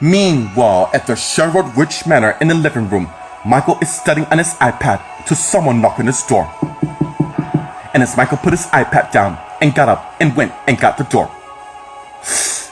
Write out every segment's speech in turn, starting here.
Meanwhile, at the Sherwood Witch Manor in the living room, Michael is studying on his iPad till someone knocked on his door. And as Michael put his iPad down and got up and went and got the door.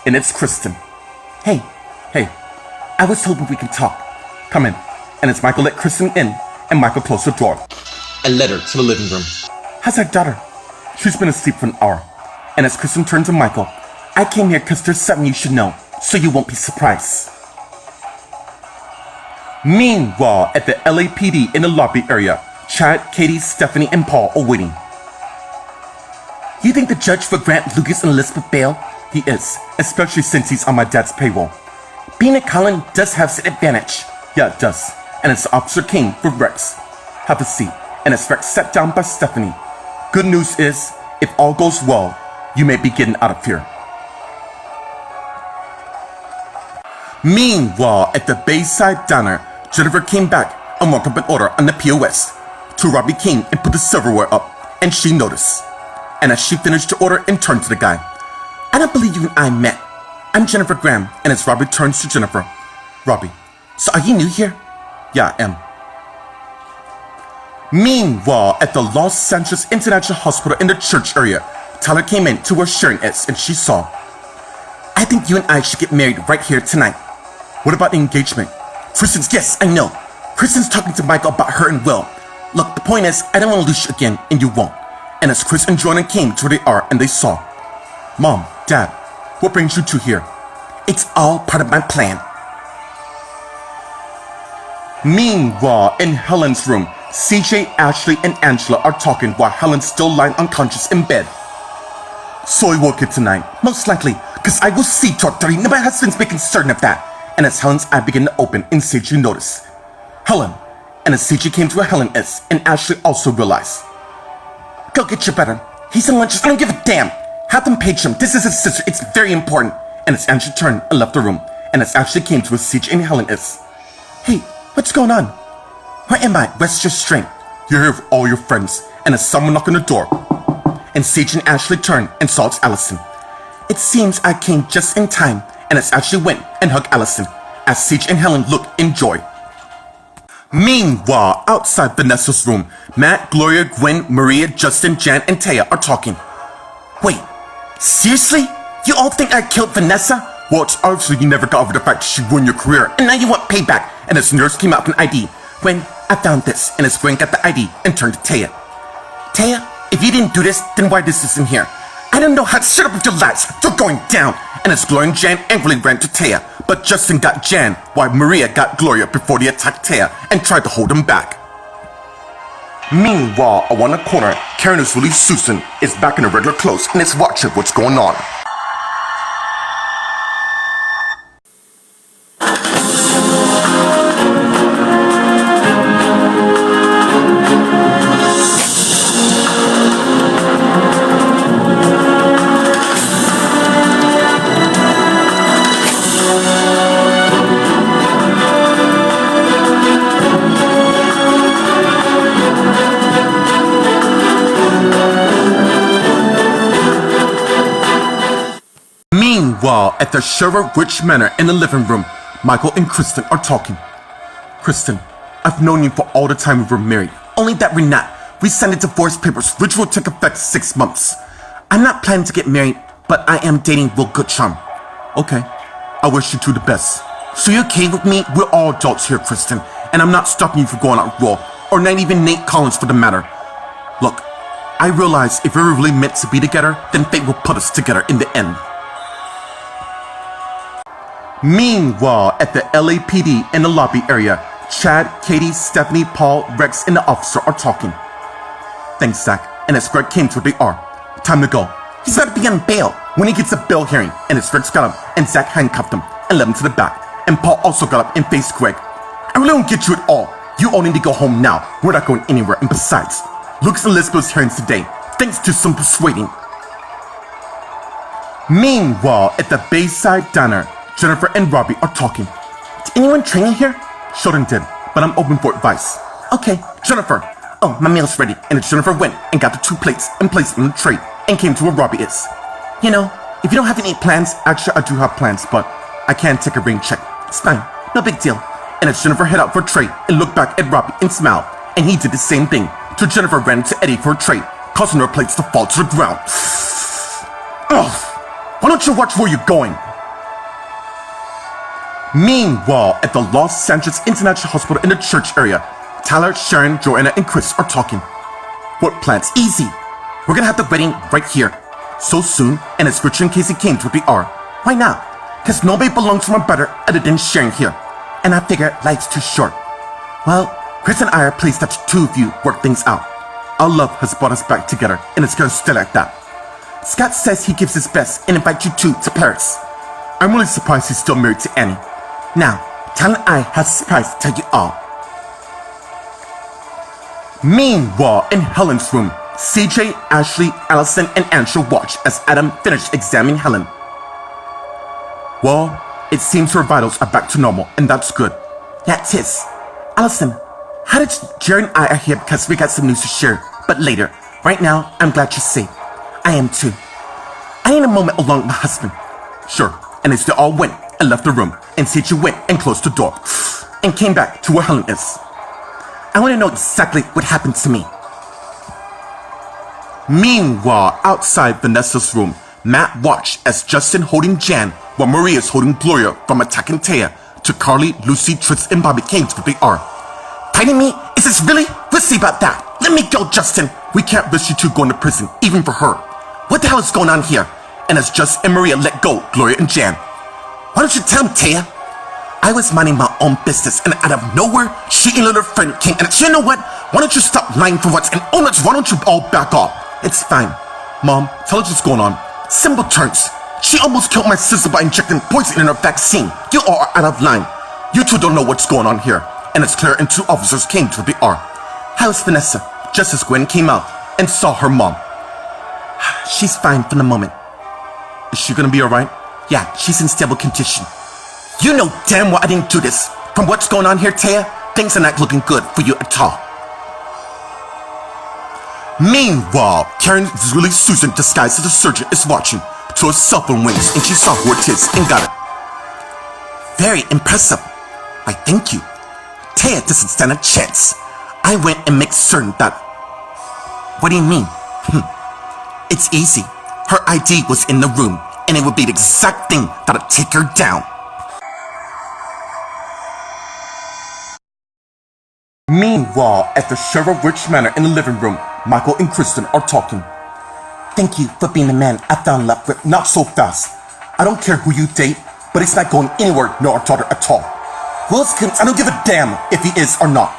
And it's Kristen. Hey, I was hoping we could talk. Come in. And as Michael let Kristen in, and Michael closed the door and led her to the living room. How's that daughter? She's been asleep for an hour. And as Kristen turned to Michael, I came here because there's something you should know, so you won't be surprised. Meanwhile, at the LAPD in the lobby area, Chad, Katie, Stephanie, and Paul are waiting. You think the judge will grant Lucas and Elizabeth bail? He is, especially since he's on my dad's payroll. Being a Colin does have an advantage. Yeah, it does. And it's Officer King for Rex. Have a seat. And as Rex sat down by Stephanie, good news is, if all goes well, you may be getting out of here. Meanwhile, at the Bayside Diner, Jennifer came back and walked up an order on the POS to Robbie King and put the silverware up, and she noticed. And as she finished the order and turned to the guy, I don't believe you and I met. I'm Jennifer Graham, and as Robbie turns to Jennifer, Robbie, so are you new here? Yeah, I am. Meanwhile, at the Los Santos International Hospital in the church area, Tyler came in to where Sharon is, and she saw, I think you and I should get married right here tonight. What about the engagement? Kristen's, yes, I know. Kristen's talking to Michael about her and Will. Look, the point is, I don't want to lose you again, and you won't. And as Chris and Jordan came to where they are, and they saw, Mom, Dad, what brings you two here? It's all part of my plan. Meanwhile, in Helen's room, CJ, Ashley, and Angela are talking while Helen's still lying unconscious in bed. So I woke it tonight, most likely, because I will see Tortori. My husband's making certain of that. And as Helen's eye began to open, and CJ noticed Helen. And as CJ came to where Helen is, and Ashley also realized. Go get your brother. He's in lunches. I don't give a damn. Have them page him. This is his sister. It's very important. And as Ashley turned and left the room, and as Ashley came to where CJ and Helen is. Hey, what's going on? Where am I? Where's your strength? You're here with all your friends. And as someone knocked on the door, and CJ and Ashley turned and saw it's Allison. It seems I came just in time. And as Ashley went and hugged Allison, as CJ and Helen looked in joy. Meanwhile, outside Vanessa's room, Matt, Gloria, Gwen, Maria, Justin, Jan, and Taya are talking. Wait, seriously? You all think I killed Vanessa? Well, it's obviously you never got over the fact she ruined your career, and now you want payback. And as nurse came out with an ID, Gwen, I found this, and as Gwen got the ID and turned to Taya. Taya, if you didn't do this, then why this isn't here? I don't know how to shut up with your lies. You're going down. And as Gloria and Jan angrily ran to Taya, but Justin got Jan, while Maria got Gloria before they attacked Taya and tried to hold them back. Meanwhile, around the corner, Karen is really Susan is back in her regular clothes and is watching what's going on. Meanwhile, at the Sherwood Witch Manor in the living room, Michael and Kristen are talking. Kristen, I've known you for all the time we were married. Only that we're not. We signed the divorce papers, which will take effect 6 months. I'm not planning to get married, but I am dating Will Goodcharm. Okay, I wish you two the best. So you okay with me? We're all adults here, Kristen, and I'm not stopping you from going out with Will, or not even Nate Collins for the matter. Look, I realize if we were really meant to be together, then fate will put us together in the end. Meanwhile, at the LAPD in the lobby area, Chad, Katie, Stephanie, Paul, Rex, and the officer are talking. Thanks, Zach. And as Greg came to where they are, time to go. He's got to be on bail when he gets a bail hearing. And as Rex got up, and Zach handcuffed him and led him to the back. And Paul also got up and faced Greg. I really don't get you at all. You all need to go home now. We're not going anywhere. And besides, Lucas and Elizabeth's hearings today, thanks to some persuading. Meanwhile, at the Bayside Diner, Jennifer and Robbie are talking. Did anyone train you here? Sheldon did, but I'm open for advice. Okay, Jennifer. Oh, my meal's ready. And Jennifer went and got the 2 plates and placed them on the tray and came to where Robbie is. You know, if you don't have any plans, actually I do have plans, but I can't take a rain check. It's fine, no big deal. And as Jennifer head out for a tray and looked back at Robbie and smiled, and he did the same thing, till Jennifer ran to Eddie for a tray, causing her plates to fall to the ground. Ugh! Why don't you watch where you're going? Meanwhile, at the Los Angeles International Hospital in the church area, Tyler, Sharon, Joanna, and Chris are talking. What plans? Easy. We're gonna have the wedding right here. So soon, and as Richard and Casey came to the R. Why not? Cause nobody belongs to my brother other than Sharon here. And I figure life's too short. Well, Chris and I are pleased that the two of you work things out. Our love has brought us back together, and it's gonna stay like that. Scott says he gives his best and invites you two to Paris. I'm really surprised he's still married to Annie. Now, Tyler and I have a surprise to tell you all. Meanwhile, in Helen's room, CJ, Ashley, Allison, and Angela watch as Adam finished examining Helen. Well, it seems her vitals are back to normal, and that's good. That's it. Allison, how did Jerry and I are here because we got some news to share, but later. Right now, I'm glad you're safe. I am too. I need a moment alone with my husband. Sure, and as they all went and left the room, and CJ went and closed the door, and came back to where Helen is. I want to know exactly what happened to me. Meanwhile, outside Vanessa's room, Matt watched as Justin holding Jan while Maria's holding Gloria from attacking Taya to Carly, Lucy, Tris, and Bobby came to the R. Fighting me? Is this really? We'll see about that. Let me go, Justin. We can't risk you two going to prison, even for her. What the hell is going on here? And as Justin and Maria let go, Gloria and Jan. Why don't you tell him, Taya? I was minding my own business, and out of nowhere, she and her friend came, and you know what? Why don't you stop lying for once, and honest, why don't you all back off? It's fine. Mom, tell us what's going on. Simple terms. She almost killed my sister by injecting poison in her vaccine. You all are out of line. You two don't know what's going on here. And as Claire and two officers came to the R. How's Vanessa? Just as Gwen came out and saw her mom. She's fine for the moment. Is she gonna be alright? Yeah, she's in stable condition. You know damn well I didn't do this. From what's going on here, Taya, things are not looking good for you at all. Meanwhile, Karen Julie Susan, disguised as a surgeon, is watching to her cell phone rings, and she saw who it is and got it. Very impressive. I thank you. Taya doesn't stand a chance. I went and made certain that... What do you mean? It's easy. Her ID was in the room, and it would be the exact thing that'll take her down. Meanwhile, at the Sherwood Rich Manor in the living room, Michael and Kristen are talking. Thank you for being the man I fell in love with not so fast. I don't care who you date, but it's not going anywhere near our daughter at all. Will's I don't give a damn if he is or not.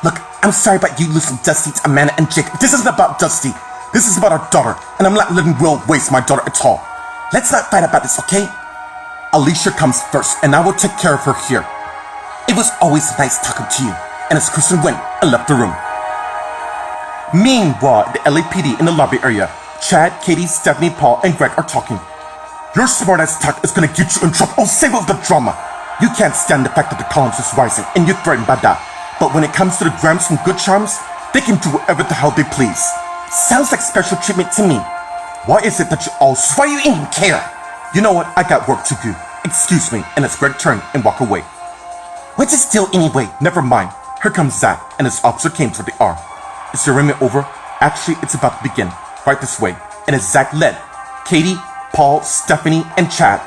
Look, I'm sorry about you losing Dusty to Amanda and Jake. This isn't about Dusty. This is about our daughter, and I'm not letting Will waste my daughter at all. Let's not fight about this, okay? Alicia comes first, and I will take care of her here. It was always nice talking to you. And as Kristen went and left the room. Meanwhile, the LAPD in the lobby area, Chad, Katie, Stephanie, Paul, and Greg are talking. Your smart-ass talk is gonna get you in trouble. Oh, save up the drama. You can't stand the fact that the Collins is rising, and you're threatened by that. But when it comes to the Grams from Good Charms, they can do whatever the hell they please. Sounds like special treatment to me. Why is it that you all... Why you even care? You know what? I got work to do. Excuse me. And as Greg turned and walked away. What's this deal anyway? Never mind. Here comes Zach, and his officer came to the R. Is the arraignment over? Actually, it's about to begin. Right this way. And as Zach led, Katie, Paul, Stephanie, and Chad.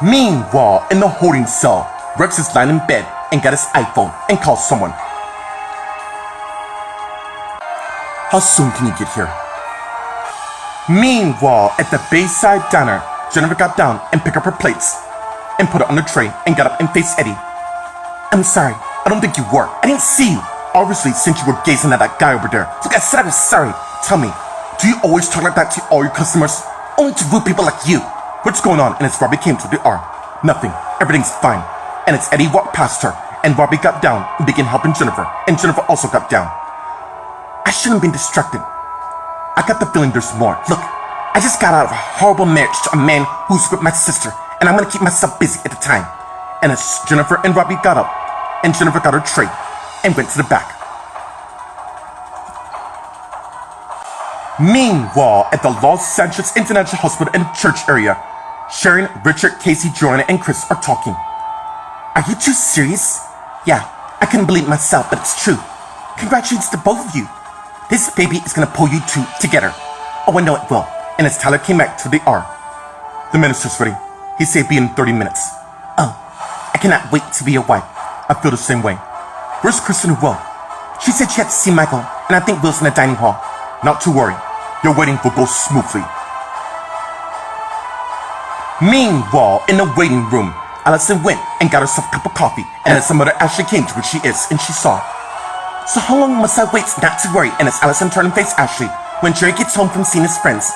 Meanwhile, in the holding cell, Rex is lying in bed and got his iPhone and called someone. How soon can you get here? Meanwhile, at the Bayside Diner, Jennifer got down and picked up her plates and put it on the tray and got up and faced Eddie. I'm sorry, I don't think you were. I didn't see you. Obviously, since you were gazing at that guy over there. Look, I said I was sorry. Tell me, do you always talk like that to all your customers? Only to rude people like you. What's going on? And as Robbie came to the R. Nothing. Everything's fine. And as Eddie walked past her, and Robbie got down and began helping Jennifer. And Jennifer also got down. I shouldn't have been distracted. I got the feeling there's more. Look, I just got out of a horrible marriage to a man who's with my sister. And I'm gonna keep myself busy at the time. And as Jennifer and Robbie got up, and Jennifer got her tray and went to the back. Meanwhile, at the Los Angeles International Hospital in the church area, Sharon, Richard, Casey, Joanna, and Chris are talking. Are you two serious? Yeah, I couldn't believe it myself, but it's true. Congratulations to both of you. This baby is gonna pull you two together. Oh, I know it will. And as Tyler came back to the R, the minister's ready. He said be in 30 minutes. Oh, I cannot wait to be your wife. I feel the same way. Where's Kristen and Will? She said she had to see Michael, and I think Will's in the dining hall. Not to worry. Your wedding will go smoothly. Meanwhile, in the waiting room, Allison went and got herself a cup of coffee, and as her mother Ashley came to where she is, and she saw. So how long must I wait? Not to worry. And as Allison turned and faced Ashley, when Jerry gets home from seeing his friends.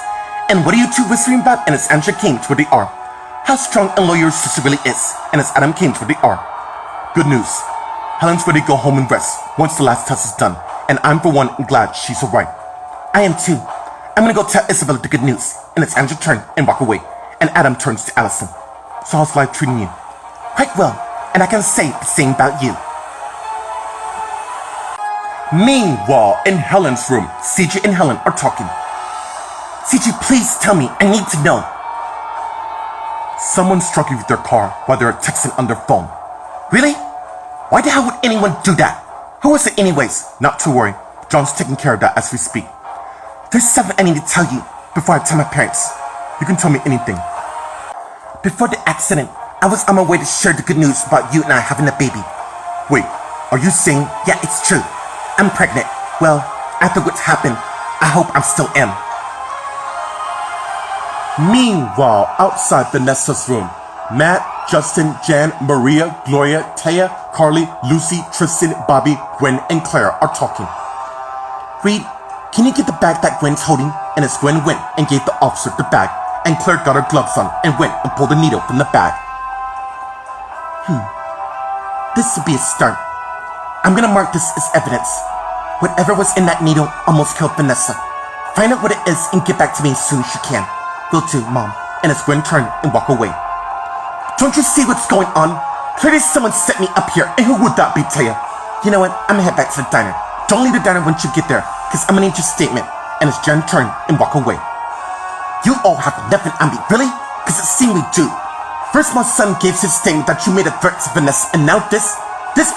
And what are you two whispering about? And as Angela came to where they are. How strong and loyal your sister really is. And as Adam came to where they are. Good news. Helen's ready to go home and rest once the last test is done. And I'm for one glad she's alright. I am too. I'm gonna go tell Isabella the good news. And as Angela turned and walk away. And Adam turns to Allison. So how's life treating you? Quite well. And I can say the same about you. Meanwhile, in Helen's room, CJ and Helen are talking. CJ, please tell me. I need to know. Someone struck you with their car while they were texting on their phone. Really? Why the hell would anyone do that? Who was it anyways? Not to worry. John's taking care of that as we speak. There's something I need to tell you before I tell my parents. You can tell me anything. Before the accident, I was on my way to share the good news about you and I having a baby. Wait, are you saying, yeah, it's true. I'm pregnant. Well, after what's happened, I hope I'm still am. Meanwhile, outside Vanessa's room, Matt, Justin, Jan, Maria, Gloria, Taya, Carly, Lucy, Tristan, Bobby, Gwen, and Claire are talking. Reed, can you get the bag that Gwen's holding? And as Gwen went and gave the officer the bag, and Claire got her gloves on and went and pulled a needle from the bag. This would be a start. I'm gonna mark this as evidence. Whatever was in that needle almost killed Vanessa. Find out what it is and get back to me as soon as you can. Will do, Mom. And as Gwen turned and walked away. Don't you see what's going on? Clearly someone set me up here, and who would that be, Taya? You know what? I'm gonna head back to the diner. Don't leave the diner once you get there, cause I'm gonna need your statement. And as Jen turned and walked away. You all have nothing on me, really? Cause it seemed we do. First my son gave his statement that you made a threat to Vanessa, and now this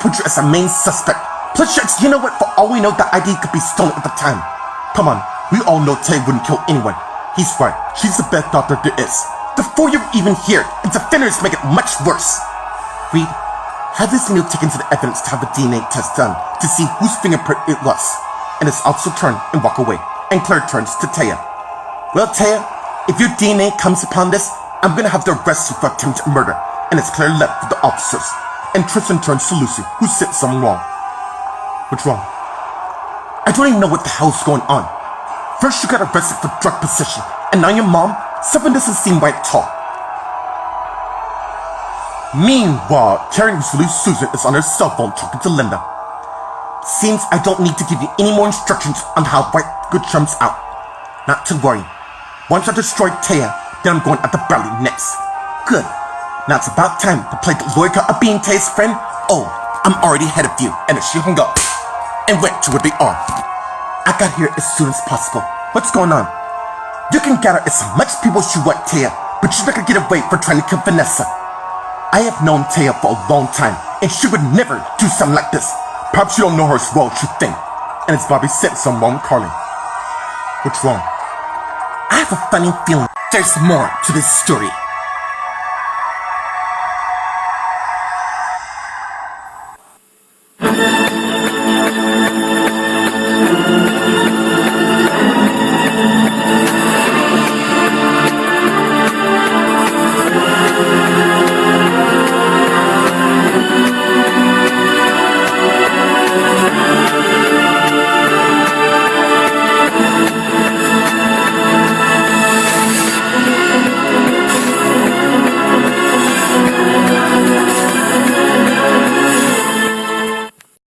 put you as a main suspect. Plus, you know what? For all we know, the ID could be stolen at the time. Come on, we all know Tay wouldn't kill anyone. He's right. She's the best doctor there is. Before you're even here, and defenders make it much worse. Reed, have this needle taken to the evidence to have a DNA test done to see whose fingerprint it was. And his officer turned and walked away. And Claire turns to Taya. Well, Taya, if your DNA comes upon this, I'm gonna have to arrest you for attempted murder. And as Claire left with the officers. And Tristan turns to Lucy, who said something wrong. What's wrong? I don't even know what the hell's going on. First you got arrested for drug possession, and now your mom? Something doesn't seem right at all. Meanwhile, Karen, who's really Susan, is on her cell phone talking to Linda. Seems I don't need to give you any more instructions on how White Good jumps out. Not to worry. Once I destroy Taya, then I'm going after Bradley next. Good. Now it's about time to play the lawyer of being Taya's friend. Oh, I'm already ahead of you. And she hung up and went to where they are. I got here as soon as possible. What's going on? You can gather as much people as you want, Taya, but you're not gonna get away for trying to kill Vanessa. I have known Taya for a long time, and she would never do something like this. Perhaps you don't know her as well as you think. And as Bobby said something wrong with Carly. What's wrong? I have a funny feeling there's more to this story.